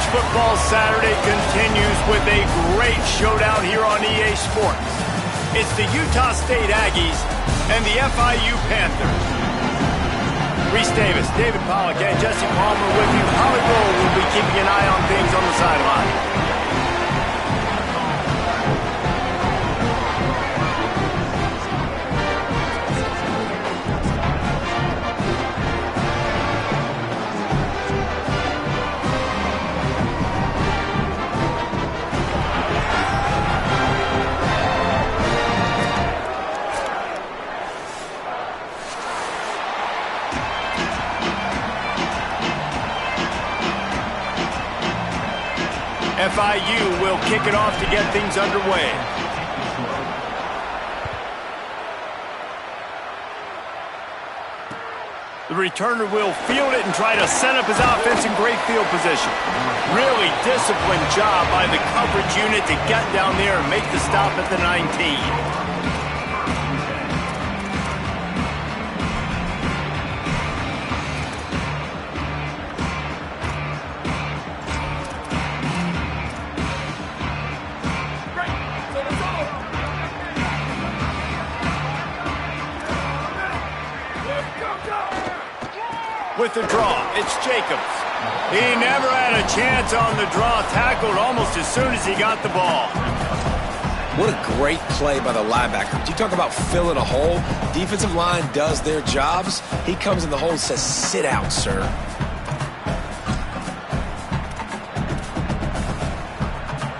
College football Saturday continues with a great showdown here on EA Sports. It's the Utah State Aggies and the FIU Panthers. Reese Davis, David Pollack, and Jesse Palmer with you. Holly Roll will be keeping an eye on things on the sideline. FIU will kick it off to get things underway. The returner will field it and try to set up his offense in great field position. Really disciplined job by the coverage unit to get down there and make the stop at the 19. With the draw, it's Jacobs. He never had a chance on the draw, tackled almost as soon as he got the ball. What a great play by the linebacker. You talk about filling a hole. Defensive line does their jobs. He comes in the hole and says, sit out, sir.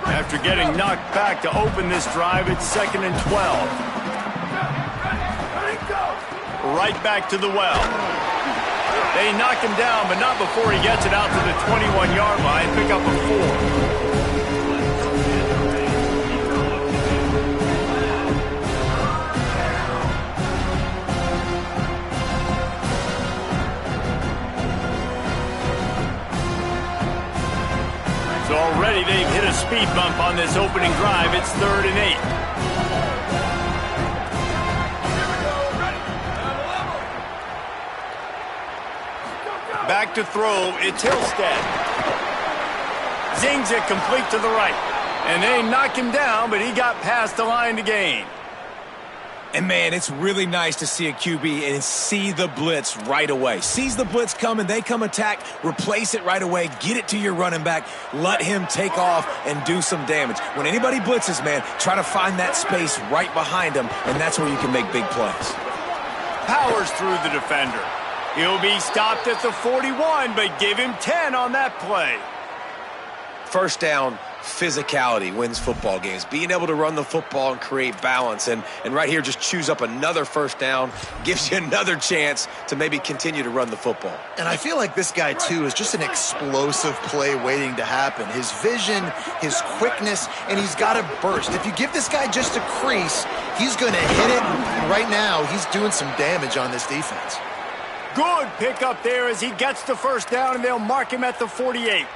After getting knocked back to open this drive, it's 2nd and 12. Right back to the well. They knock him down, but not before he gets it out to the 21-yard line. Pick up a 4. So already they've hit a speed bump on this opening drive. It's 3rd and 8. Back to throw, it's Hillstead. Zings it complete to the right. And they knock him down, but he got past the line to gain. And, man, it's really nice to see a QB and see the blitz right away. Sees the blitz coming, they come attack, replace it right away, get it to your running back, let him take off and do some damage. When anybody blitzes, man, try to find that space right behind them, and that's where you can make big plays. Powers through the defender. He'll be stopped at the 41, but give him 10 on that play. First down, physicality wins football games. Being able to run the football and create balance. And right here, just choose up another first down, gives you another chance to maybe continue to run the football. And I feel like this guy, too, is just an explosive play waiting to happen. His vision, his quickness, and he's got a burst. If you give this guy just a crease, he's going to hit it. And right now, he's doing some damage on this defense. Good pickup there as he gets the first down, and they'll mark him at the 48.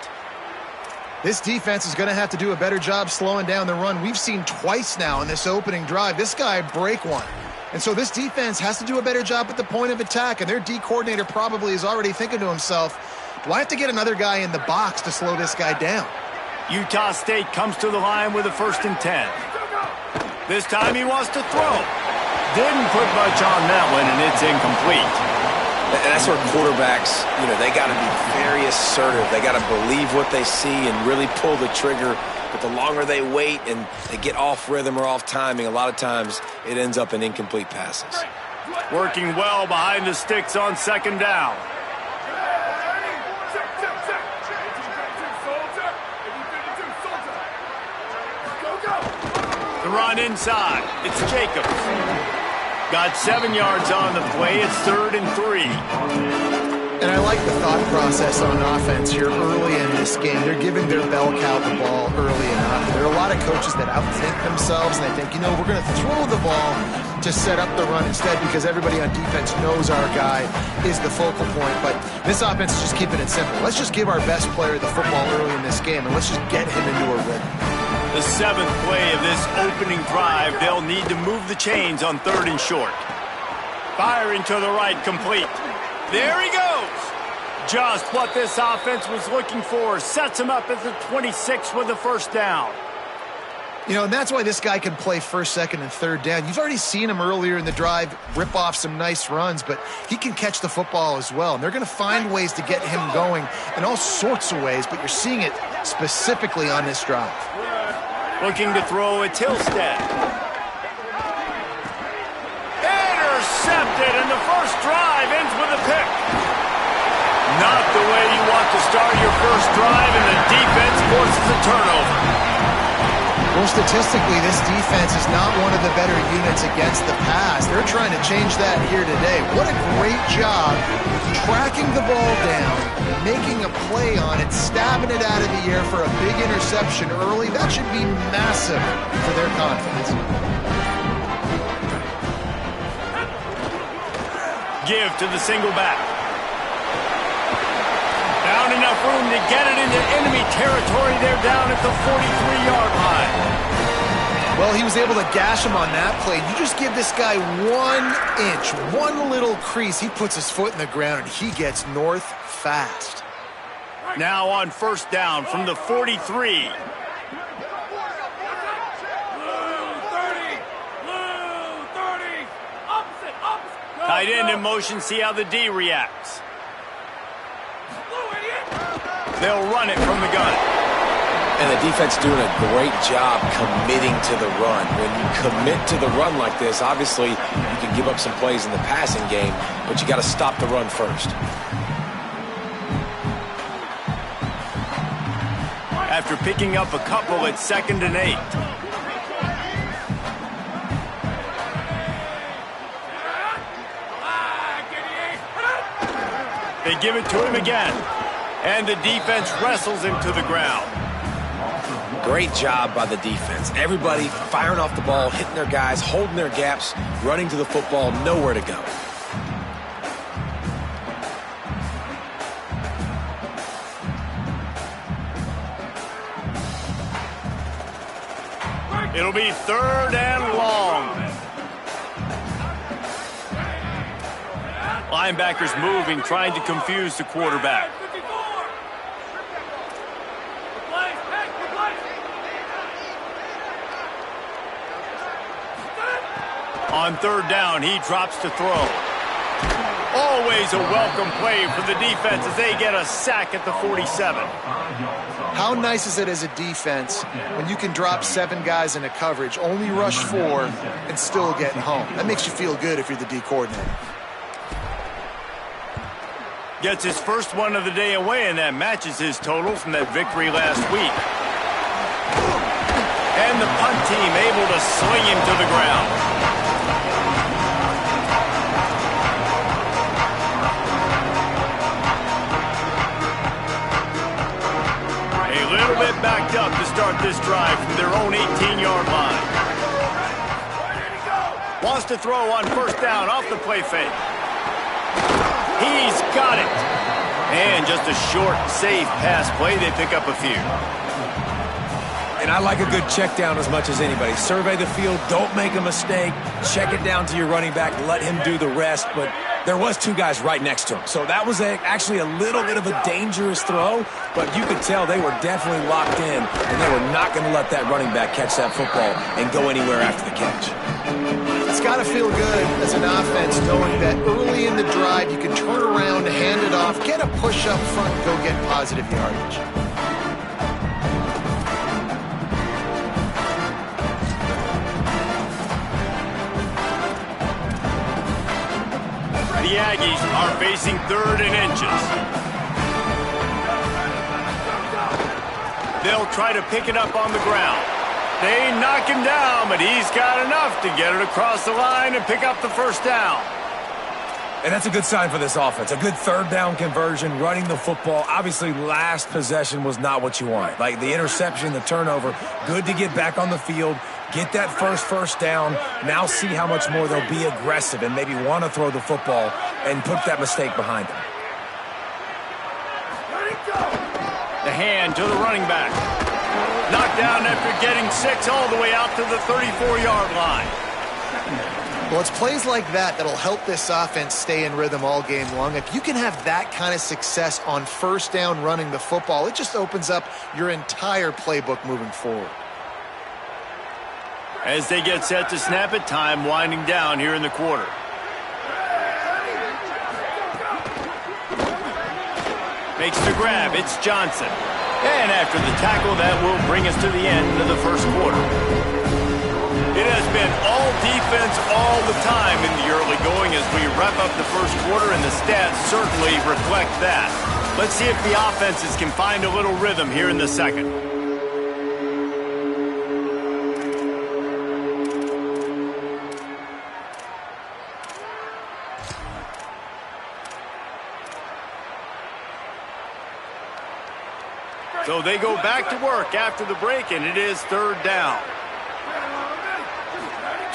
This defense is going to have to do a better job slowing down the run. We've seen twice now in this opening drive. This guy break one. And so this defense has to do a better job at the point of attack, and their D coordinator probably is already thinking to himself, do I have to get another guy in the box to slow this guy down? Utah State comes to the line with a 1st and 10. This time he wants to throw. Didn't put much on that one, and it's incomplete. And that's where quarterbacks, they got to be very assertive. They got to believe what they see and really pull the trigger. But the longer they wait and they get off rhythm or off timing, a lot of times it ends up in incomplete passes. Working well behind the sticks on 2nd down. The run inside. It's Jacobs. Got 7 yards on the play. It's 3rd and 3. And I like the thought process on offense here early in this game. They're giving their bell cow the ball early enough. There are a lot of coaches that outthink themselves, and they think, we're going to throw the ball to set up the run instead because everybody on defense knows our guy is the focal point. But this offense is just keeping it simple. Let's just give our best player the football early in this game, and let's just get him into a rhythm. The 7th play of this opening drive, they'll need to move the chains on 3rd and short. Firing to the right, complete. There he goes. Just what this offense was looking for. Sets him up at the 26 with the first down. You know, and that's why this guy can play first, second, and third down. You've already seen him earlier in the drive rip off some nice runs, but he can catch the football as well. And they're going to find ways to get him going in all sorts of ways, but you're seeing it specifically on this drive. Looking to throw at Hillstead. Intercepted, and the first drive ends with a pick. Not the way you want to start your first drive, and the defense forces a turnover. Well, statistically, this defense is not one of the better units against the pass. They're trying to change that here today. What a great job tracking the ball down, making a play on it, stabbing it out of the air for a big interception early. That should be massive for their confidence. Give to the single back. Found enough room to get it into enemy territory. They're down at the 43-yard line. Well, he was able to gash him on that play. You just give this guy 1 inch, one little crease. He puts his foot in the ground, and he gets north fast. Now on first down from the 43. Tight end in motion, see how the D reacts. They'll run it from the gun. And the defense doing a great job committing to the run. When you commit to the run like this, obviously you can give up some plays in the passing game, but you got to stop the run first. After picking up a couple at 2nd and 8. They give it to him again. And the defense wrestles him to the ground. Great job by the defense. Everybody firing off the ball, hitting their guys, holding their gaps, running to the football, nowhere to go. It'll be 3rd and long. Linebackers moving, trying to confuse the quarterback. On 3rd down, he drops to throw. Always a welcome play for the defense as they get a sack at the 47. How nice is it as a defense when you can drop 7 guys into coverage, only rush 4, and still get home? That makes you feel good if you're the D coordinator. Gets his first one of the day away, and that matches his total from that victory last week. And the punt team able to sling him to the ground. A little bit backed up to start this drive from their own 18-yard line. Wants to throw on first down off the play fake. He's got it. And just a short, safe pass play. They pick up a few. And I like a good check down as much as anybody. Survey the field, don't make a mistake. Check it down to your running back, let him do the rest. But there was 2 guys right next to him. So that was actually a little bit of a dangerous throw, but you could tell they were definitely locked in, and they were not going to let that running back catch that football and go anywhere after the catch. It's got to feel good as an offense knowing that early in the drive you can turn around, hand it off, get a push up front, and go get positive yardage. The Aggies are facing 3rd and inches. They'll try to pick it up on the ground. They knock him down, but he's got enough to get it across the line and pick up the first down. And that's a good sign for this offense. A good 3rd down conversion, running the football. Obviously, last possession was not what you wanted. Like the interception, the turnover, good to get back on the field, get that first down. Now see how much more they'll be aggressive and maybe want to throw the football and put that mistake behind them. The hand to the running back. Knocked down after getting 6 all the way out to the 34-yard line. Well, it's plays like that that'll help this offense stay in rhythm all game long. If you can have that kind of success on first down running the football, it just opens up your entire playbook moving forward. As they get set to snap it, time winding down here in the quarter. Makes the grab. It's Johnson. And after the tackle, that will bring us to the end of the first quarter. It has been all defense all the time in the early going as we wrap up the first quarter, and the stats certainly reflect that. Let's see if the offenses can find a little rhythm here in the second. So they go back to work after the break, and it is third down.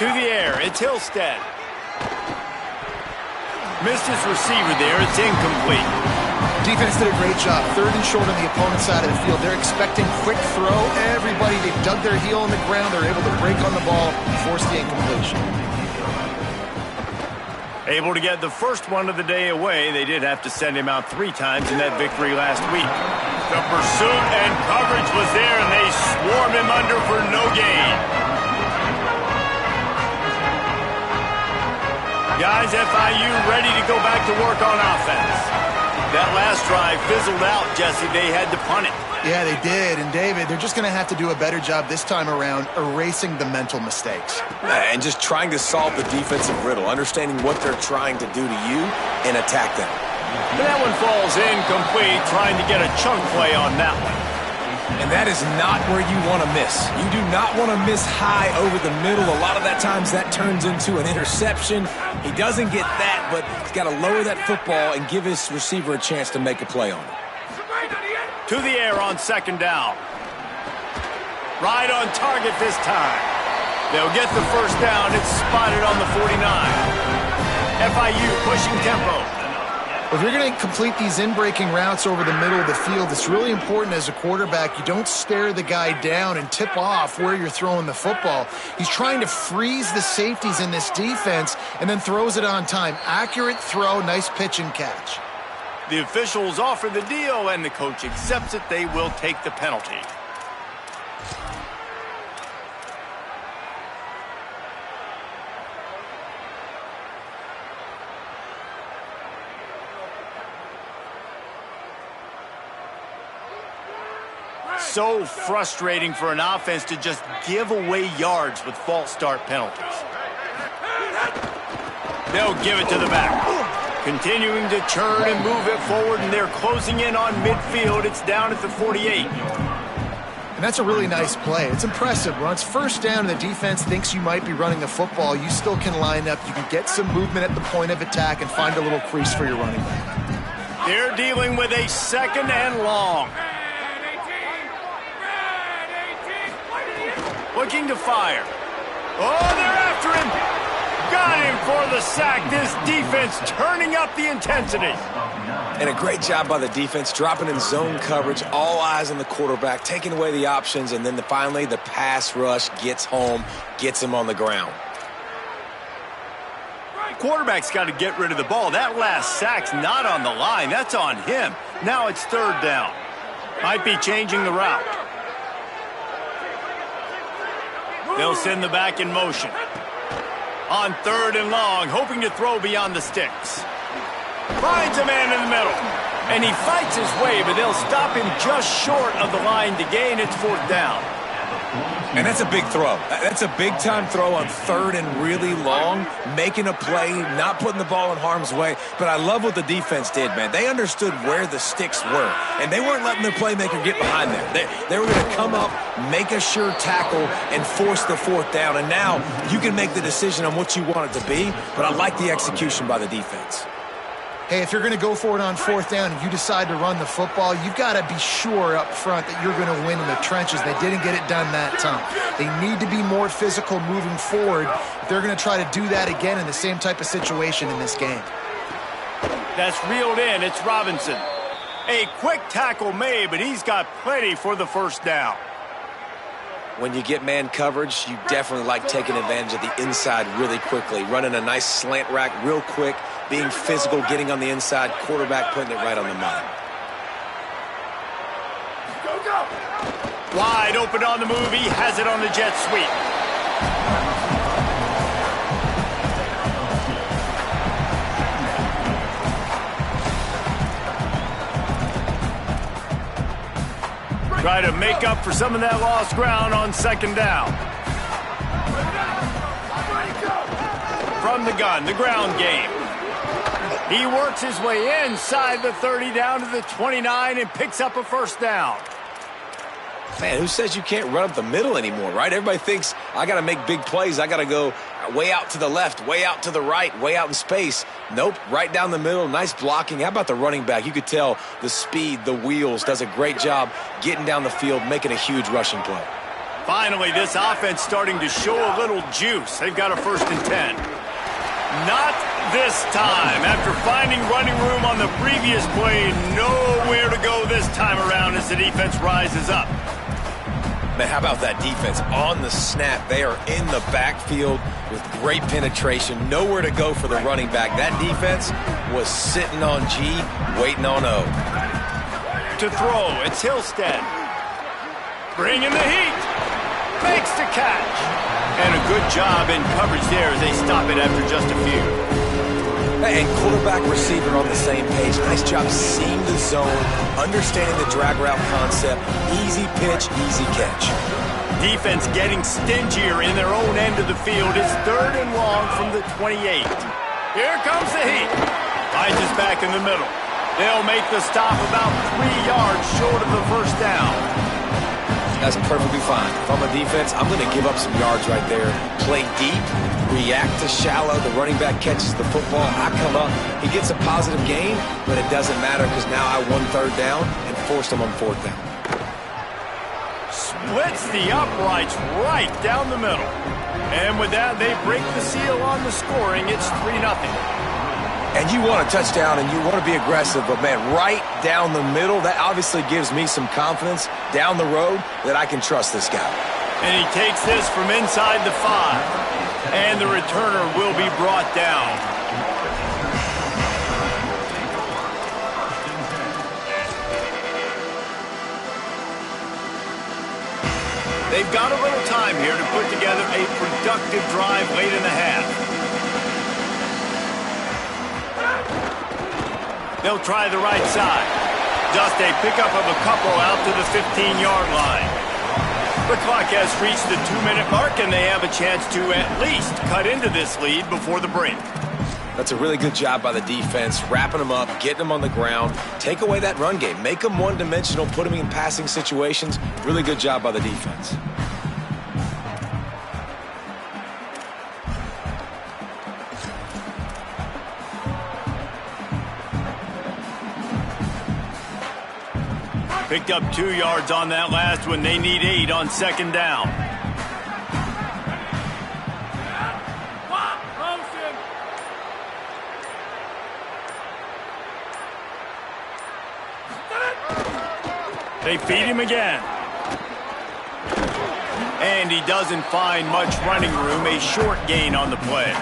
To the air, it's Hillstead. Missed his receiver there, it's incomplete. Defense did a great job. Third and short on the opponent's side of the field. They're expecting quick throw. Everybody, they dug their heel on the ground. They're able to break on the ball and force the incompletion. Able to get the first one of the day away. They did have to send him out 3 times in that victory last week. The pursuit and coverage was there, and they swarm him under for no gain. Guys, FIU ready to go back to work on offense. That last drive fizzled out, Jesse. They had to punt it. Yeah, they did. And, David, they're just going to have to do a better job this time around erasing the mental mistakes. And just trying to solve the defensive riddle, understanding what they're trying to do to you and attack them. But that one falls incomplete, trying to get a chunk play on that one. And that is not where you want to miss. You do not want to miss high over the middle. A lot of that times that turns into an interception. He doesn't get that, but he's got to lower that football and give his receiver a chance to make a play on it. To the air on second down. Right on target this time. They'll get the first down. It's spotted on the 49. FIU pushing tempo. If you're going to complete these in-breaking routes over the middle of the field, it's really important as a quarterback you don't stare the guy down and tip off where you're throwing the football. He's trying to freeze the safeties in this defense and then throws it on time. Accurate throw, nice pitch and catch. The officials offer the deal, and the coach accepts it. They will take the penalty. So frustrating for an offense to just give away yards with false start penalties. They'll give it to the back. Continuing to turn and move it forward, and they're closing in on midfield. It's down at the 48. And that's a really nice play. It's impressive. When it's first down and the defense thinks you might be running the football, you still can line up. You can get some movement at the point of attack and find a little crease for your running back. They're dealing with a second and long. Looking to fire. Oh, they're after him. Got him for the sack. This defense turning up the intensity. And a great job by the defense, dropping in zone coverage, all eyes on the quarterback, taking away the options, and then finally the pass rush gets home, gets him on the ground. Quarterback's got to get rid of the ball. That last sack's not on the line. That's on him. Now it's third down. Might be changing the route. They'll send the back in motion. On third and long, hoping to throw beyond the sticks. Finds a man in the middle. And he fights his way, but they'll stop him just short of the line to gain. It's fourth down. And that's a big throw. That's a big-time throw on third and really long, making a play, not putting the ball in harm's way. But I love what the defense did, man. They understood where the sticks were, and they weren't letting their playmaker get behind them. They were going to come up, make a sure tackle, and force the fourth down. And now you can make the decision on what you want it to be, but I like the execution by the defense. Hey, if you're going to go for it on fourth down and you decide to run the football, you've got to be sure up front that you're going to win in the trenches. They didn't get it done that time. They need to be more physical moving forward if they're going to try to do that again in the same type of situation in this game. That's reeled in. It's Robinson. A quick tackle made, but he's got plenty for the first down. when you get man coverage, you definitely like taking advantage of the inside really quickly, running a nice slant rack real quick, being physical, getting on the inside, quarterback putting it right on the money. Wide open on the move. He has it on the jet sweep. Try to make up for some of that lost ground on second down. From the gun, the ground game. He works his way inside the 30 down to the 29 and picks up a first down. Man, who says you can't run up the middle anymore, right? Everybody thinks I got to make big plays. I got to go way out to the left, way out to the right, way out in space. Nope, right down the middle, nice blocking. How about the running back? You could tell the speed, the wheels, does a great job getting down the field, making a huge rushing play. Finally, this offense starting to show a little juice. They've got a 1st and 10. Not this time. After finding running room on the previous play, nowhere to go this time around as the defense rises up. Man, how about that defense on the snap? They are in the backfield with great penetration. Nowhere to go for the running back. That defense was sitting on G, waiting on O. To throw, it's Hillstead. Bringing the heat. Makes the catch. And a good job in coverage there as they stop it after just a few. And quarterback, receiver on the same page. Nice job seeing the zone, understanding the drag route concept. Easy pitch, easy catch. Defense getting stingier in their own end of the field. It's 3rd and long from the 28. Here comes the heat. Finds us back in the middle. They'll make the stop about 3 yards short of the first down. That's perfectly fine. If I'm a defense, I'm going to give up some yards right there. Play deep, react to shallow. The running back catches the football. I come up. He gets a positive gain, but it doesn't matter because now I won 3rd down and forced him on 4th down. Splits the uprights right down the middle. And with that, they break the seal on the scoring. It's 3-0. And you want a touchdown and you want to be aggressive, but, man, right down the middle, that obviously gives me some confidence down the road that I can trust this guy. And he takes this from inside the 5. And the returner will be brought down. They've got a little time here to put together a productive drive late in the half. They'll try the right side. Just a pickup of a couple out to the 15-yard line. The clock has reached the 2-minute mark, and they have a chance to at least cut into this lead before the break. That's a really good job by the defense, wrapping them up, getting them on the ground. Take away that run game. Make them one-dimensional, put them in passing situations. Really good job by the defense. Picked up 2 yards on that last one. They need 8 on second down. They feed him again. And he doesn't find much running room. A short gain on the play.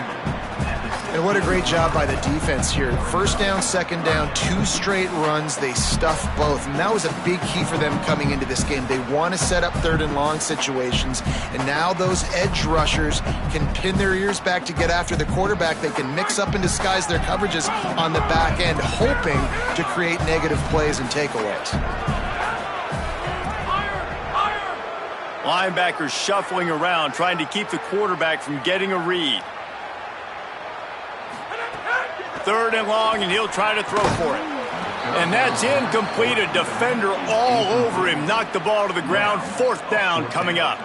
And what a great job by the defense here. 1st down, 2nd down, 2 straight runs. They stuffed both. And that was a big key for them coming into this game. They want to set up 3rd and long situations. And now those edge rushers can pin their ears back to get after the quarterback. They can mix up and disguise their coverages on the back end, hoping to create negative plays and takeaways. Linebackers shuffling around, trying to keep the quarterback from getting a read. 3rd and long, and he'll try to throw for it. And that's incomplete. A defender all over him. Knocked the ball to the ground. 4th down coming up.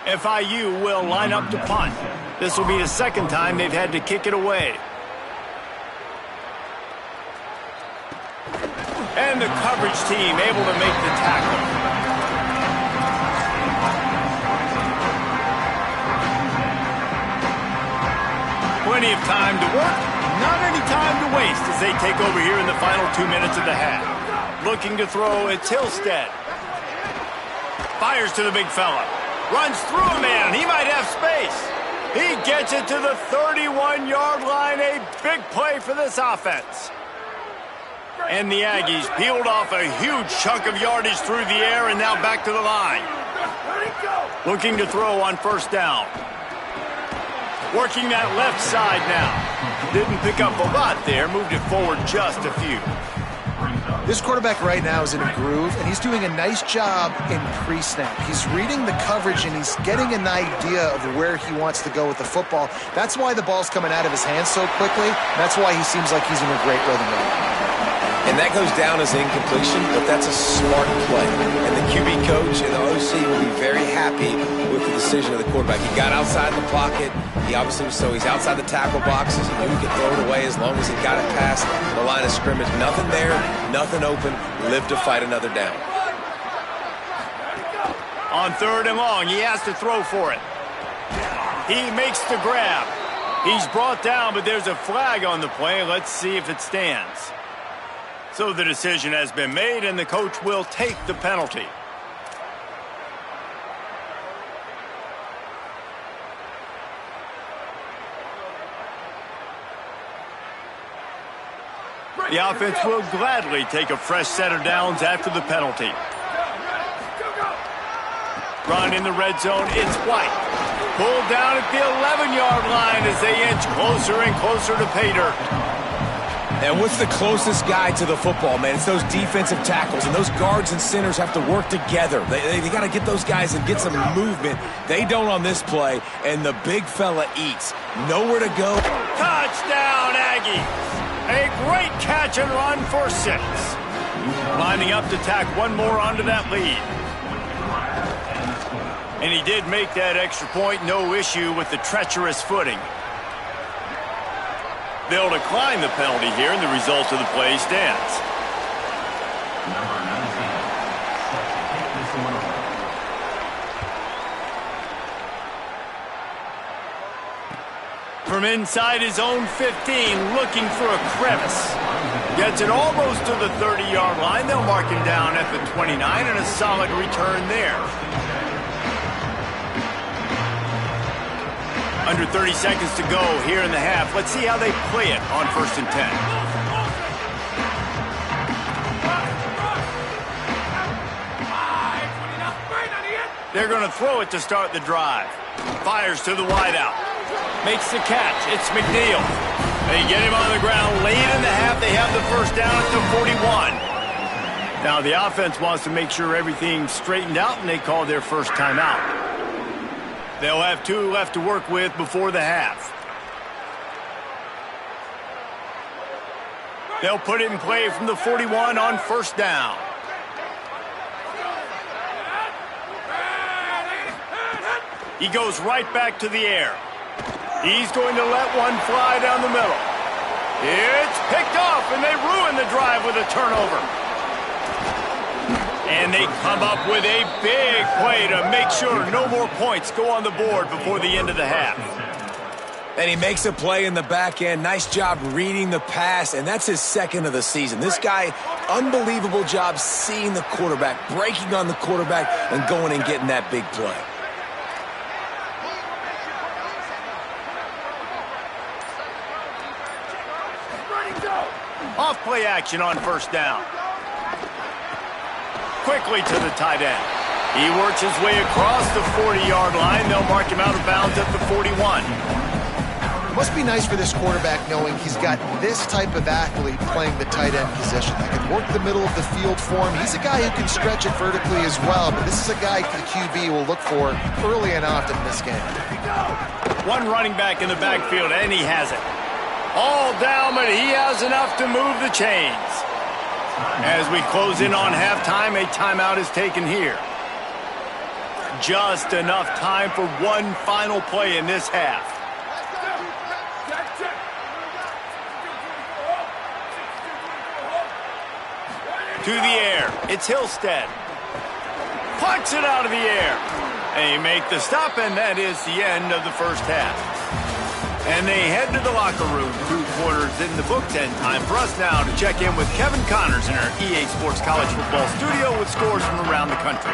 FIU will line up to punt. This will be the 2nd time they've had to kick it away. And the coverage team able to make the tackle. Plenty of time to work. Not any time to waste as they take over here in the final 2 minutes of the half. Looking to throw, it's Hillstead. Fires to the big fella. Runs through a man. He might have space. He gets it to the 31-yard line. A big play for this offense. And the Aggies peeled off a huge chunk of yardage through the air and now back to the line. Looking to throw on first down. Working that left side now. Didn't pick up a lot there. Moved it forward just a few. This quarterback right now is in a groove, and he's doing a nice job in pre-snap. He's reading the coverage, and he's getting an idea of where he wants to go with the football. That's why the ball's coming out of his hands so quickly. That's why he seems like he's in a great rhythm right now. And that goes down as incompletion, but that's a smart play. And the QB coach and the OC will be very happy with the decision of the quarterback. He got outside the pocket. He obviously was, so he's outside the tackle boxes. He knew he could throw it away as long as he got it past the line of scrimmage. Nothing there, nothing open. Lived to fight another down. On third and long, he has to throw for it. He makes the grab. He's brought down, but there's a flag on the play. Let's see if it stands. So the decision has been made, and the coach will take the penalty. The offense will gladly take a fresh set of downs after the penalty. Run in the red zone, it's White. Pulled down at the 11-yard line as they inch closer and closer to pay dirt. And what's the closest guy to the football, man? It's those defensive tackles, and those guards and centers have to work together. They got to get those guys and get some movement. They don't on this play, and the big fella eats. Nowhere to go. Touchdown, Aggies! A great catch and run for 6. Lining up to tack one more onto that lead. And he did make that extra point, no issue with the treacherous footing. They'll decline the penalty here, and the result of the play stands. From inside his own 15, looking for a crevice. Gets it almost to the 30-yard line. They'll mark him down at the 29, and a solid return there. Under 30 seconds to go here in the half. Let's see how they play it on 1st and 10. They're going to throw it to start the drive. Fires to the wideout. Makes the catch. It's McNeil. They get him on the ground late in the half. They have the first down at the 41. Now the offense wants to make sure everything's straightened out, and they call their first timeout. They'll have 2 left to work with before the half. They'll put it in play from the 41 on first down. He goes right back to the air. He's going to let one fly down the middle. It's picked off, and they ruin the drive with a turnover. And they come up with a big play to make sure no more points go on the board before the end of the half. And he makes a play in the back end. Nice job reading the pass, and that's his 2nd of the season. This guy, unbelievable job seeing the quarterback, breaking on the quarterback, and going and getting that big play. Off play action on first down. Quickly to the tight end. He works his way across the 40-yard line. They'll mark him out of bounds at the 41. Must be nice for this quarterback knowing he's got this type of athlete playing the tight end position that can work the middle of the field for him. He's a guy who can stretch it vertically as well, but this is a guy the QB will look for early and often in this game. One running back in the backfield, and he has it. All down, but he has enough to move the chains. As we close in on halftime, a timeout is taken here. Just enough time for one final play in this half. To the air, it's Hillstead. Punts it out of the air. They make the stop, and that is the end of the first half. And they head to the locker room. 2 quarters in the books, and time for us now to check in with Kevin Connors in our EA Sports College Football studio with scores from around the country.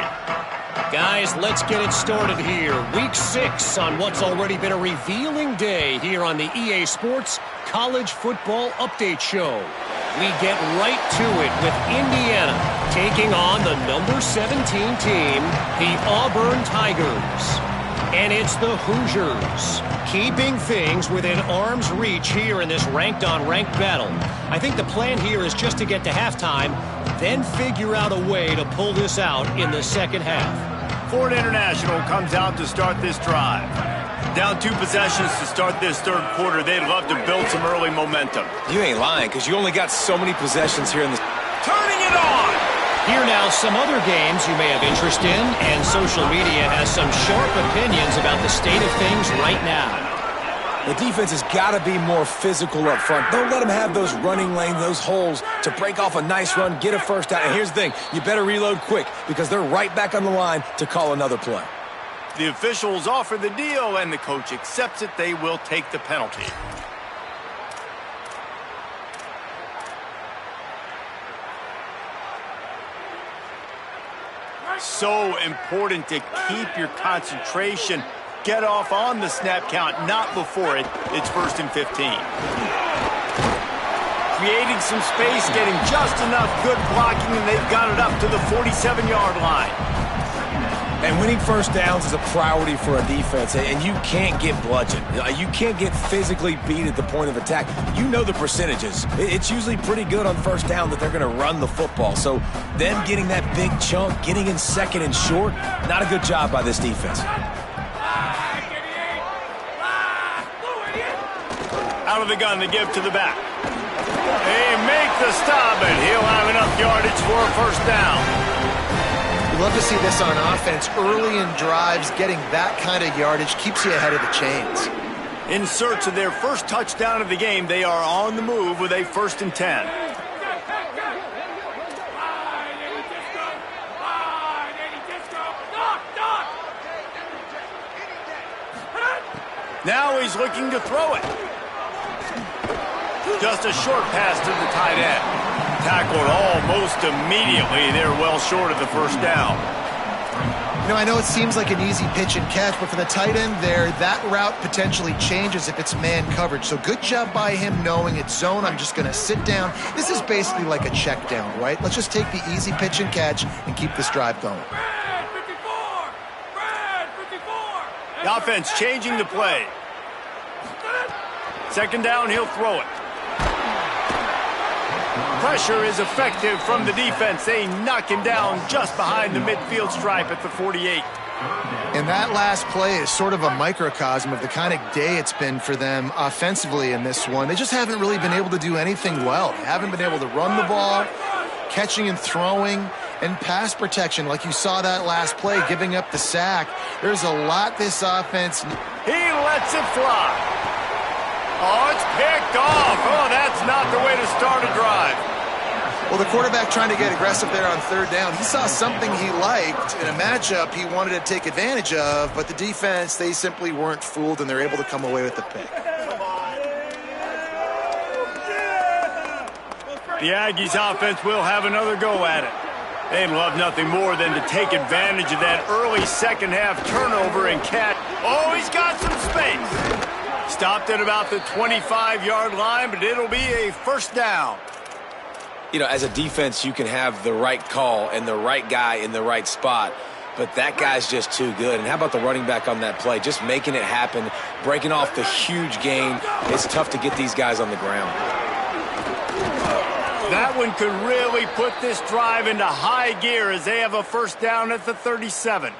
Guys, let's get it started here. Week 6 on what's already been a revealing day here on the EA Sports College Football Update Show. We get right to it with Indiana taking on the number 17 team, the Auburn Tigers. And it's the Hoosiers keeping things within arm's reach here in this ranked-on-ranked battle. I think the plan here is just to get to halftime, then figure out a way to pull this out in the second half. Ford International comes out to start this drive. Down 2 possessions to start this third quarter. They'd love to build some early momentum. You ain't lying, because you only got so many possessions here in this. Turning it on! Here now some other games you may have interest in, and social media has some sharp opinions about the state of things right now. The defense has got to be more physical up front. Don't let them have those running lanes, those holes to break off a nice run, get a first down. And here's the thing, you better reload quick because they're right back on the line to call another play. The officials offer the deal, and the coach accepts it. They will take the penalty. So important to keep your concentration. Get off on the snap count, not before it. It's 1st and 15. Creating some space, getting just enough good blocking, and they've got it up to the 47-yard line. And winning first downs is a priority for a defense, and you can't get bludgeoned. You can't get physically beat at the point of attack. You know the percentages. It's usually pretty good on first down that they're going to run the football. So them getting that big chunk, getting in second and short, not a good job by this defense. Out of the gun to give to the back. They make the stop, and he'll have enough yardage for a first down. We love to see this on offense. Early in drives, getting that kind of yardage keeps you ahead of the chains. In search of their first touchdown of the game, they are on the move with a 1st and 10. Now he's looking to throw it. Just a short pass to the tight end. Tackled almost immediately. They're well short of the first down. You know, I know it seems like an easy pitch and catch, but for the tight end there, that route potentially changes if it's man coverage. So good job by him knowing it's zone. I'm just going to sit down. This is basically like a check down, right? Let's just take the easy pitch and catch and keep this drive going. The offense changing the play. 2nd down, he'll throw it. Pressure is effective from the defense. They knock him down just behind the midfield stripe at the 48. And that last play is sort of a microcosm of the kind of day it's been for them offensively in this one. They just haven't really been able to do anything well. They haven't been able to run the ball, catching and throwing, and pass protection like you saw that last play, giving up the sack. There's a lot this offense. He lets it fly. Oh, it's picked off. Oh, that's not the way to start a drive. Well, the quarterback trying to get aggressive there on 3rd down. He saw something he liked in a matchup he wanted to take advantage of, but the defense, they simply weren't fooled, and they're able to come away with the pick. The Aggies offense will have another go at it. They'd love nothing more than to take advantage of that early second half turnover and catch. Oh, he's got some space. Stopped at about the 25-yard line, but it'll be a first down. You know, as a defense, you can have the right call and the right guy in the right spot, but that guy's just too good. And how about the running back on that play? Just making it happen, breaking off the huge gain. It's tough to get these guys on the ground. That one could really put this drive into high gear as they have a first down at the 37.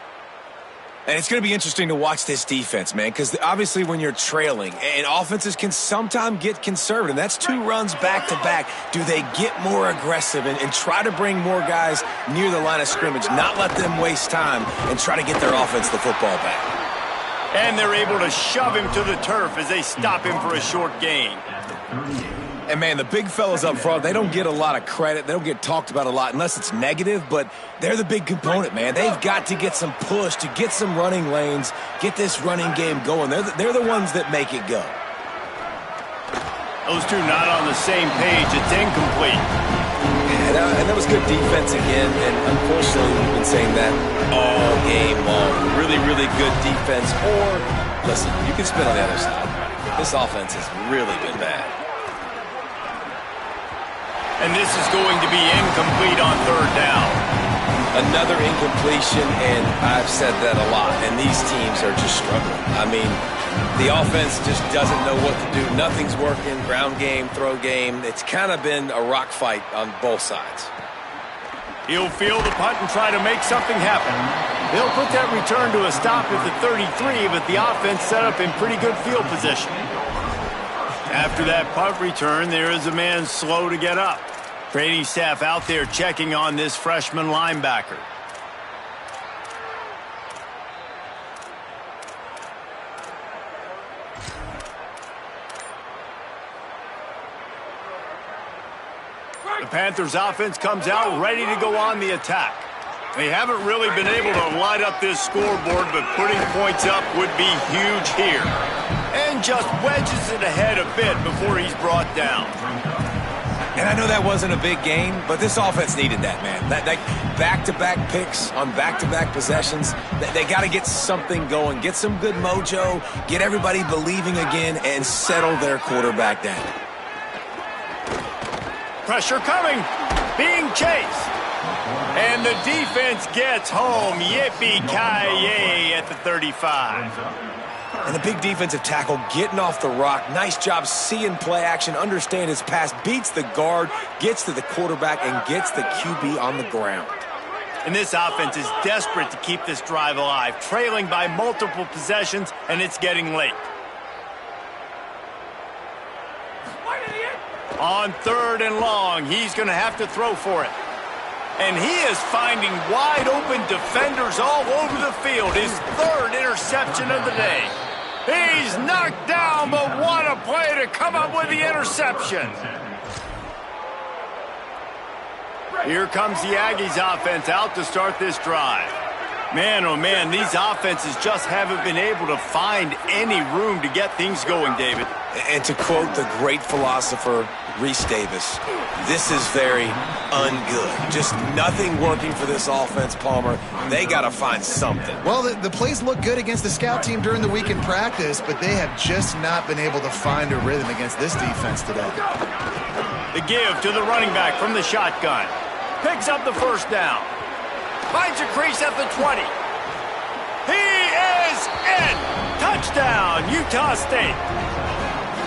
And it's going to be interesting to watch this defense, man, because obviously when you're trailing, and offenses can sometimes get conservative. That's 2 runs back-to-back. Do they get more aggressive and try to bring more guys near the line of scrimmage, not let them waste time, and try to get their offense the football back? And they're able to shove him to the turf as they stop him for a short gain. And, man, the big fellas up front, they don't get a lot of credit. They don't get talked about a lot unless it's negative, but they're the big component, man. They've got to get some push, to get some running lanes, get this running game going. They're the ones that make it go. Those two not on the same page. It's incomplete. And that was good defense again, and unfortunately we've been saying that all game long. Really, really good defense, or, listen, you can spin on the other side. This offense has really been bad. And this is going to be incomplete on third down. Another incompletion, and I've said that a lot, and these teams are just struggling. I mean, the offense just doesn't know what to do. Nothing's working. Ground game, throw game. It's kind of been a rock fight on both sides. He'll field the punt and try to make something happen. They'll put that return to a stop at the 33, but the offense set up in pretty good field position. After that punt return, there is a man slow to get up. Training staff out there checking on this freshman linebacker. The Panthers offense comes out ready to go on the attack. They haven't really been able to light up this scoreboard, but putting points up would be huge here. And just wedges it ahead a bit before he's brought down. And I know that wasn't a big game, but this offense needed that, man. That back-to-back picks on back-to-back possessions, they got to get something going, get some good mojo, get everybody believing again, and settle their quarterback down. Pressure coming, being chased. And the defense gets home. Yippee-ki-yay at the 35. And the big defensive tackle getting off the rock. Nice job seeing play action, understand his pass, beats the guard, gets to the quarterback, and gets the QB on the ground. And this offense is desperate to keep this drive alive, trailing by multiple possessions, and it's getting late. On third and long, he's going to have to throw for it. And he is finding wide open defenders all over the field. His third interception of the day. He's knocked down, but what a play to come up with the interception. Here comes the Aggies offense out to start this drive. Man, oh man, these offenses just haven't been able to find any room to get things going, David. And to quote the great philosopher, Reese Davis, this is very ungood. Just nothing working for this offense, Palmer. They got to find something. Well, the plays look good against the scout team during the week in practice, but they have just not been able to find a rhythm against this defense today. The give to the running back from the shotgun. Picks up the first down. Finds a crease at the 20. He is in! Touchdown, Utah State.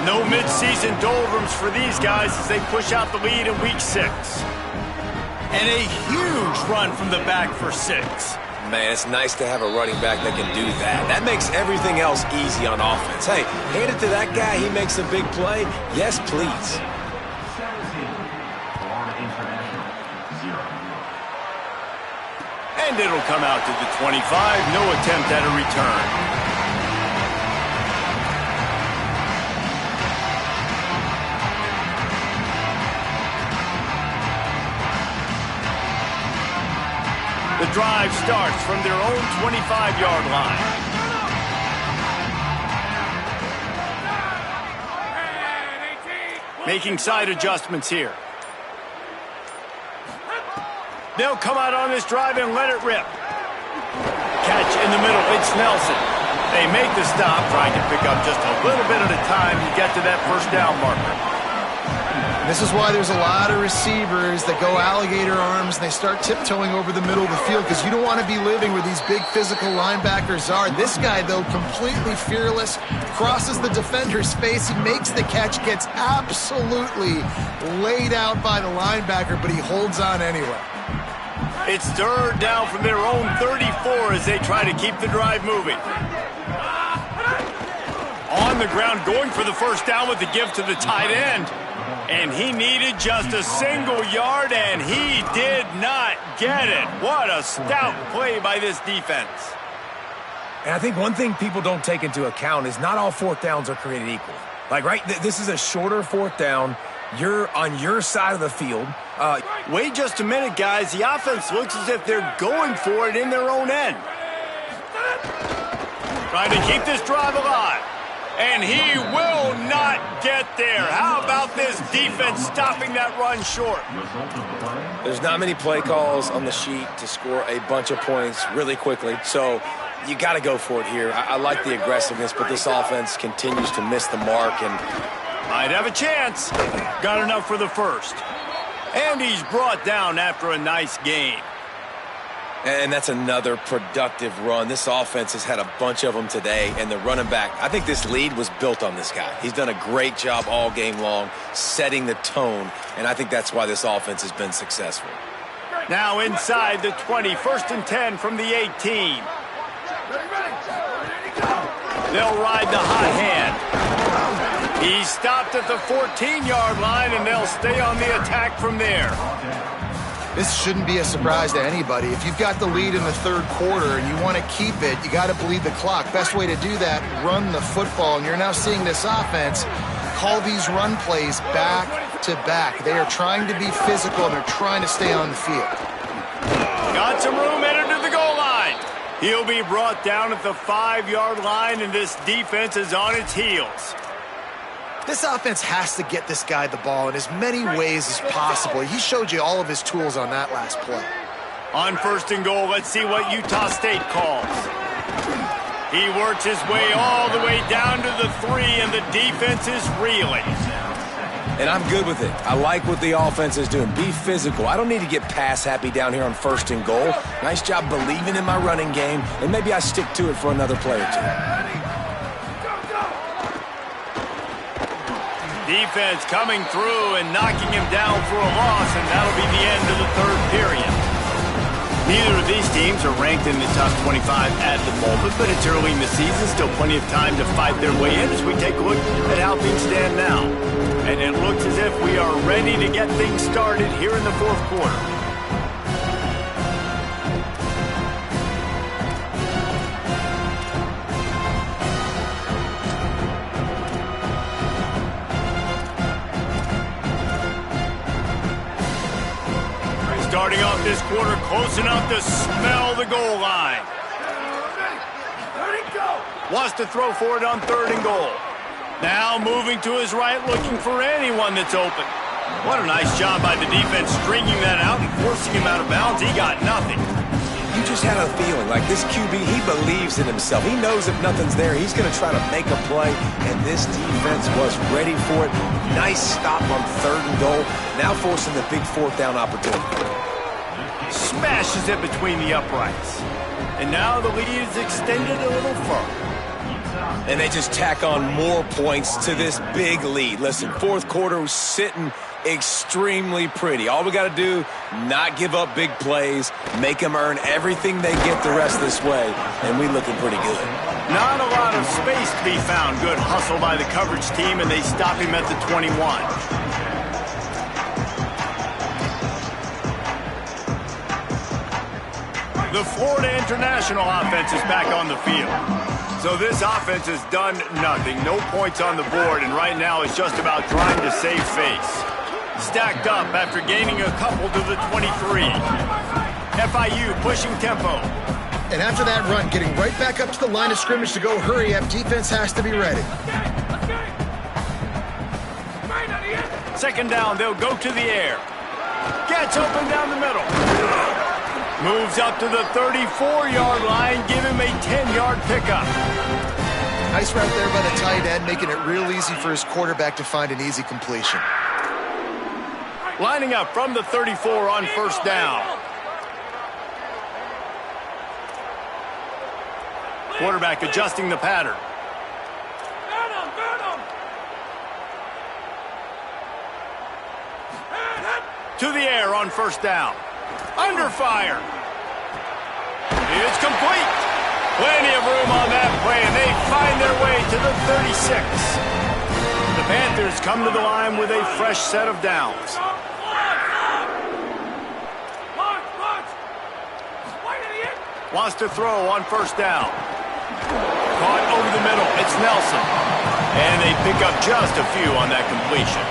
No midseason doldrums for these guys as they push out the lead in week 6. And a huge run from the back for 6. Man, it's nice to have a running back that can do that. That makes everything else easy on offense. Hey, hand it to that guy. He makes a big play. Yes, please. And it'll come out to the 25. No attempt at a return. The drive starts from their own 25-yard line. Making side adjustments here. They'll come out on this drive and let it rip. Catch in the middle. It's Nelson. They make the stop, trying to pick up just a little bit at a time to get to that first down marker. This is why there's a lot of receivers that go alligator arms and they start tiptoeing over the middle of the field because you don't want to be living where these big physical linebackers are. This guy, though, completely fearless, crosses the defender's face. He makes the catch, gets absolutely laid out by the linebacker, but he holds on anyway. It's third down from their own 34 as they try to keep the drive moving. On the ground, going for the first down with the give to the tight end. And he needed just a single yard, and he did not get it. What a stout play by this defense. And I think one thing people don't take into account is not all fourth downs are created equal. Like, right, this is a shorter fourth down. You're on your side of the field. Wait just a minute, guys. The offense looks as if they're going for it in their own end. Trying to keep this drive alive. And he will not get there. How about this defense stopping that run short? There's not many play calls on the sheet to score a bunch of points really quickly, so you got to go for it here. I like the aggressiveness, but this offense continues to miss the mark. And might have a chance. Got enough for the first. And he's brought down after a nice game. And that's another productive run. This offense has had a bunch of them today, and the running back, I think this lead was built on this guy. He's done a great job all game long, setting the tone, and I think that's why this offense has been successful. Now inside the 20, 1st and 10 from the 18. They'll ride the hot hand. He stopped at the 14-yard line, and they'll stay on the attack from there. This shouldn't be a surprise to anybody. If you've got the lead in the third quarter and you want to keep it, you got to bleed the clock. Best way to do that, run the football. And you're now seeing this offense call these run plays back to back. They are trying to be physical, and they're trying to stay on the field. Got some room headed to the goal line. He'll be brought down at the 5-yard line, and this defense is on its heels. This offense has to get this guy the ball in as many ways as possible. He showed you all of his tools on that last play. On 1st and goal, let's see what Utah State calls. He works his way all the way down to the 3, and the defense is reeling. And I'm good with it. I like what the offense is doing. Be physical. I don't need to get pass happy down here on 1st and goal. Nice job believing in my running game, and maybe I stick to it for another play or two. Defense coming through and knocking him down for a loss, and that'll be the end of the third period. Neither of these teams are ranked in the top 25 at the moment, but it's early in the season, still plenty of time to fight their way in as we take a look at how things stand now. And it looks as if we are ready to get things started here in the fourth quarter. Starting off this quarter close enough to smell the goal line. Wants to throw for it on 3rd and goal. Now moving to his right, looking for anyone that's open. What a nice job by the defense stringing that out and forcing him out of bounds. He got nothing. You just had a feeling like this QB, he believes in himself. He knows if nothing's there, he's going to try to make a play, and this defense was ready for it. Nice stop on 3rd and goal, now forcing the big 4th down opportunity. Smashes it between the uprights. And now the lead is extended a little further. And they just tack on more points to this big lead. Listen, 4th quarter was sitting extremely pretty. All we got to do, not give up big plays, make them earn everything they get the rest this way, and we looking pretty good. Not a lot of space to be found. Good hustle by the coverage team, and they stop him at the 21. The Florida International offense is back on the field. So this offense has done nothing. No points on the board, and right now it's just about trying to save face. Stacked up after gaining a couple to the 23. FIU pushing tempo. And after that run, getting right back up to the line of scrimmage to go hurry up, defense has to be ready. 2nd down, they'll go to the air. Gets open down the middle. Moves up to the 34-yard line, give him a 10-yard pickup. Nice route there by the tight end, making it real easy for his quarterback to find an easy completion. Lining up from the 34 on 1st down. Quarterback adjusting the pattern. To the air on 1st down. Under fire. It's complete. Plenty of room on that play, and they find their way to the 36. The Panthers come to the line with a fresh set of downs. Wants to throw on 1st down. Caught over the middle. It's Nelson. And they pick up just a few on that completion.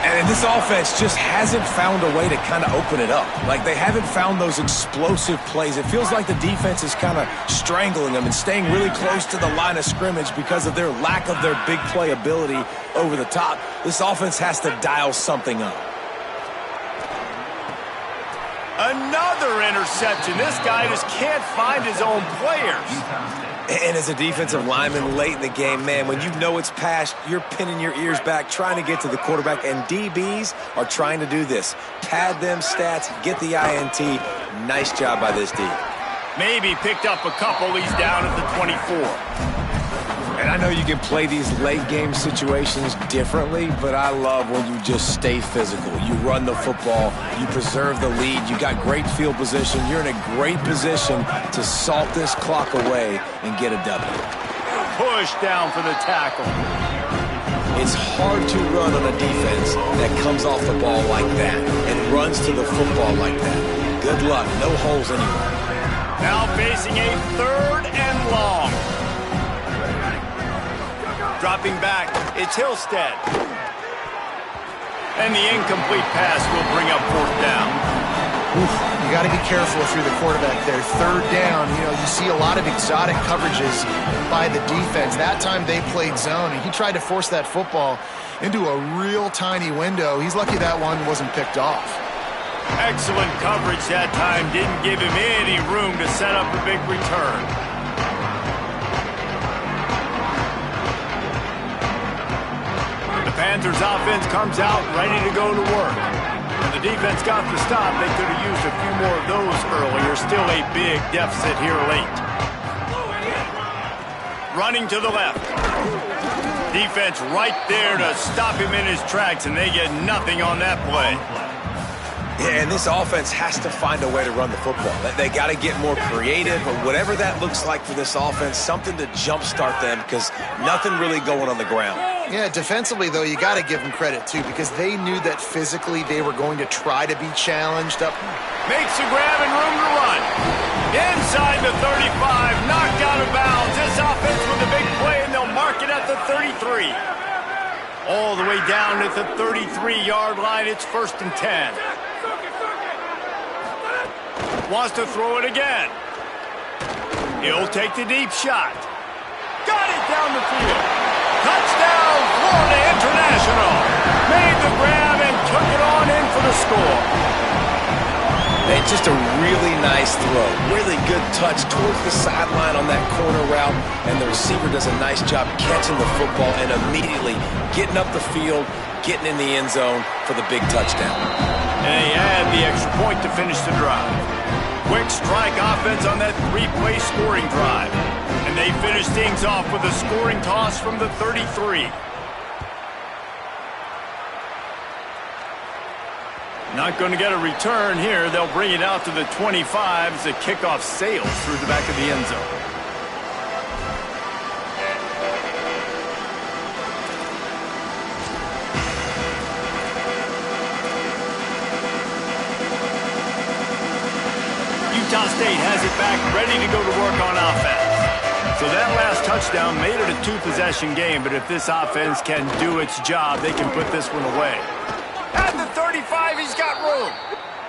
And this offense just hasn't found a way to kind of open it up. Like, they haven't found those explosive plays. It feels like the defense is kind of strangling them and staying really close to the line of scrimmage because of their lack of their big play ability over the top. This offense has to dial something up. Another interception. This guy just can't find his own players. And as a defensive lineman late in the game, man, when you know it's past, you're pinning your ears back, trying to get to the quarterback, and DBs are trying to do this. Pad them stats, get the INT. Nice job by this D. Maybe picked up a couple. He's down at the 24. And I know you can play these late game situations differently, but I love when you just stay physical. You run the football, you preserve the lead, you got great field position, you're in a great position to salt this clock away and get a W. Push down for the tackle. It's hard to run on a defense that comes off the ball like that and runs to the football like that. Good luck, no holes anywhere. Now facing a 3rd and long. Dropping back, it's Hillstead. And the incomplete pass will bring up 4th down. You got to be careful if you're the quarterback there. 3rd down, you see a lot of exotic coverages by the defense. That time they played zone, and he tried to force that football into a real tiny window. He's lucky that one wasn't picked off. Excellent coverage that time. Didn't give him any room to set up a big return. Panthers offense comes out ready to go to work. And the defense got the stop. They could have used a few more of those earlier. Still a big deficit here late. Running to the left. Defense right there to stop him in his tracks, and they get nothing on that play. Yeah, and this offense has to find a way to run the football. They got to get more creative, or whatever that looks like for this offense, something to jumpstart them, because nothing really going on the ground. Yeah, defensively, though, you got to give them credit, too, because they knew that physically they were going to try to be challenged up. Makes a grab and room to run. Inside the 35, knocked out of bounds. This offense with a big play, and they'll mark it at the 33. All the way down at the 33-yard line, it's 1st and 10. Wants to throw it again. He'll take the deep shot. Got it down the field. Touchdown, Florida International. Made the grab and took it on in for the score. It's just a really nice throw. Really good touch towards the sideline on that corner route, and the receiver does a nice job catching the football and immediately getting up the field, getting in the end zone for the big touchdown. And they add the extra point to finish the drive. Quick strike offense on that 3-play scoring drive. And they finish things off with a scoring toss from the 33. Not going to get a return here. They'll bring it out to the 25 as the kickoff sails through the back of the end zone. Utah State has it back, ready to go to work on offense. So that last touchdown made it a 2-possession game, but if this offense can do its job, they can put this one away. At the 35, he's got room.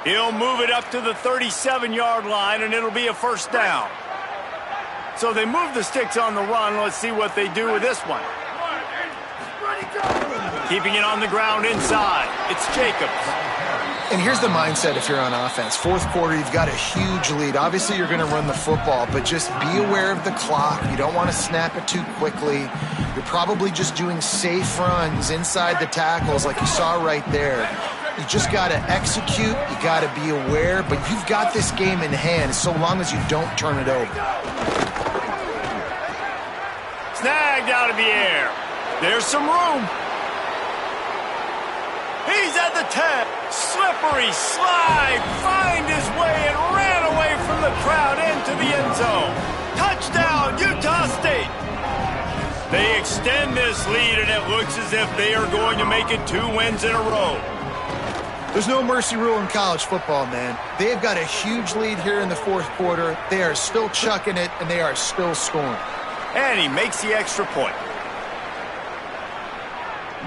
He'll move it up to the 37-yard line, and it'll be a 1st down. So they move the sticks on the run. Let's see what they do with this one. Keeping it on the ground inside. It's Jacobs. And here's the mindset if you're on offense. 4th quarter, you've got a huge lead. Obviously, you're going to run the football, but just be aware of the clock. You don't want to snap it too quickly. You're probably just doing safe runs inside the tackles like you saw right there. You just got to execute. You got to be aware, but you've got this game in hand so long as you don't turn it over. Snagged out of the air. There's some room. He's at the 10. Slippery slide. Find his way and ran away from the crowd into the end zone. Touchdown, Utah State. They extend this lead, and it looks as if they are going to make it 2 wins in a row. There's no mercy rule in college football, man. They've got a huge lead here in the 4th quarter. They are still chucking it, and they are still scoring. And he makes the extra point.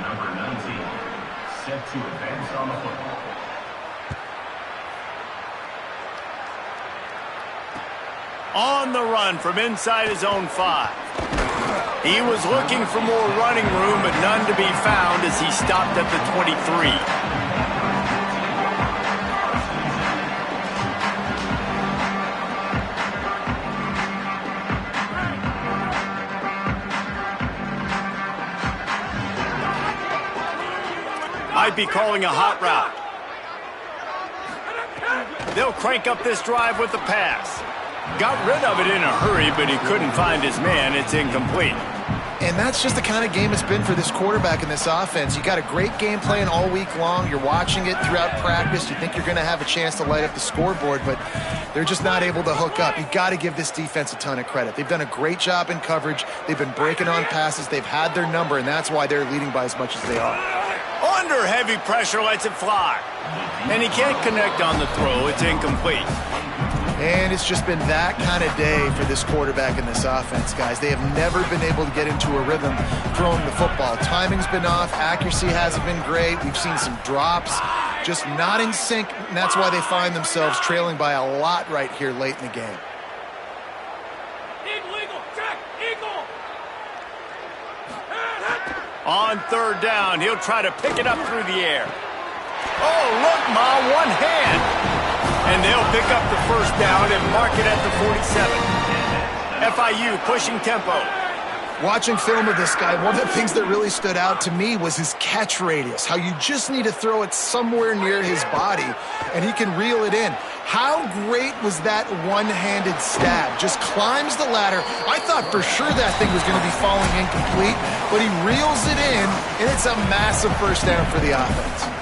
Number 19, set to On the run from inside his own 5. He was looking for more running room, but none to be found as he stopped at the 23. Might be calling a hot route. They'll crank up this drive with the pass. Got rid of it in a hurry, but he couldn't find his man. It's incomplete. And that's just the kind of game it's been for this quarterback in this offense. You got a great game plan all week long. You're watching it throughout practice. You think you're going to have a chance to light up the scoreboard, but they're just not able to hook up. You got to give this defense a ton of credit. They've done a great job in coverage. They've been breaking on passes. They've had their number, and that's why they're leading by as much as they are. Under heavy pressure, lets it fly. And he can't connect on the throw. It's incomplete. And it's just been that kind of day for this quarterback in this offense, guys. They have never been able to get into a rhythm throwing the football. Timing's been off. Accuracy hasn't been great. We've seen some drops, just not in sync, and that's why they find themselves trailing by a lot right here late in the game. On third down, he'll try to pick it up through the air. Oh, look, Ma, one hand. And they'll pick up the first down and mark it at the 47. FIU pushing tempo. Watching film of this guy, one of the things that really stood out to me was his catch radius, how you just need to throw it somewhere near his body, and he can reel it in. How great was that one-handed stab? Just climbs the ladder. I thought for sure that thing was going to be falling incomplete, but he reels it in, and it's a massive first down for the offense.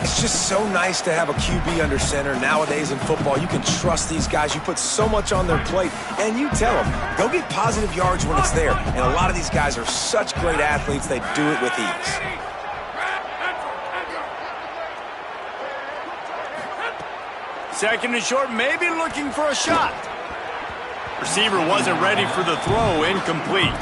It's just so nice to have a QB under center. Nowadays in football, you can trust these guys. You put so much on their plate, and you tell them, go get positive yards when it's there. And a lot of these guys are such great athletes, they do it with ease. Second and short, maybe looking for a shot. Receiver wasn't ready for the throw, incomplete.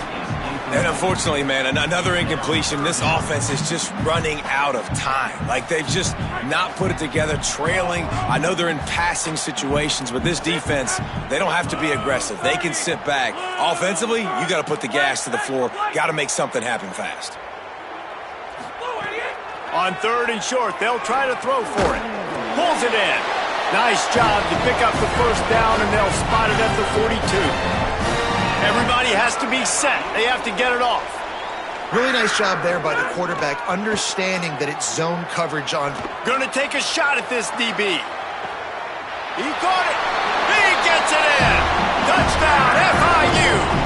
And unfortunately, man, another incompletion. This offense is just running out of time. Like, they've just not put it together, trailing. I know they're in passing situations, but this defense, they don't have to be aggressive. They can sit back. Offensively, you got to put the gas to the floor. Got to make something happen fast. On third and short, they'll try to throw for it. Pulls it in. Nice job to pick up the first down, and they'll spot it at the 42. Everybody has to be set. They have to get it off. Really nice job there by the quarterback, understanding that it's zone coverage on. Gonna take a shot at this DB. He caught it. He gets it in. Touchdown, FIU.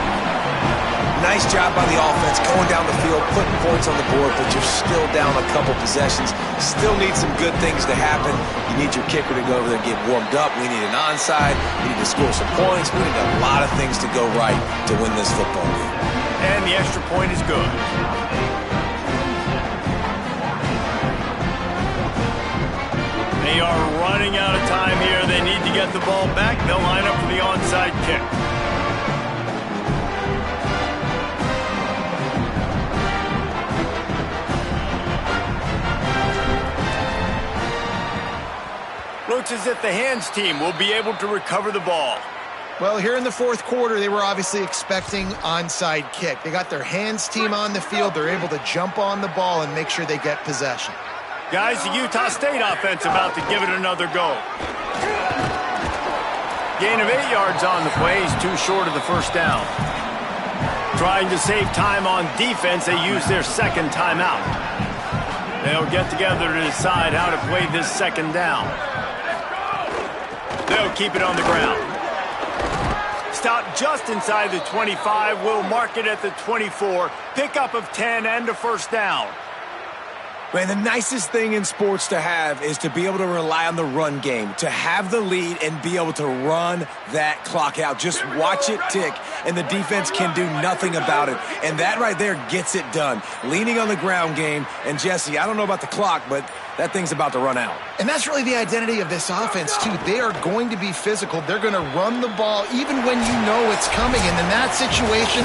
Nice job by the offense, going down the field, putting points on the board, but you're still down a couple possessions. Still need some good things to happen. You need your kicker to go over there and get warmed up. We need an onside. We need to score some points. We need a lot of things to go right to win this football game. And the extra point is good. They are running out of time here. They need to get the ball back. They'll line up for the onside kick. Looks as if the hands team will be able to recover the ball. Well, here in the fourth quarter, they were obviously expecting onside kick. They got their hands team on the field. They're able to jump on the ball and make sure they get possession. Guys, the Utah State offense about to give it another go. Gain of 8 yards on the play. He's too short of the first down. Trying to save time on defense, they use their second timeout. They'll get together to decide how to play this second down. They'll keep it on the ground. Stop just inside the 25. We'll mark it at the 24. Pickup of 10 and a first down. Man, the nicest thing in sports to have is to be able to rely on the run game, to have the lead and be able to run that clock out. Just watch it tick, and the defense can do nothing about it. And that right there gets it done. Leaning on the ground game, and Jesse, I don't know about the clock, but that thing's about to run out. And that's really the identity of this offense, too. They are going to be physical. They're going to run the ball even when you know it's coming. And in that situation,